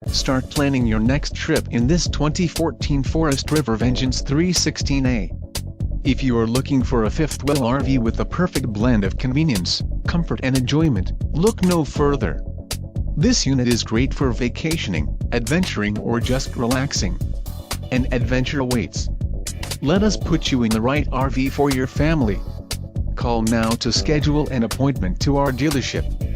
Start planning your next trip in this 2014 Forest River Vengeance 316A. If you are looking for a fifth-wheel RV with the perfect blend of convenience, comfort and enjoyment, look no further. This unit is great for vacationing, adventuring or just relaxing. An adventure awaits. Let us put you in the right RV for your family. Call now to schedule an appointment to our dealership.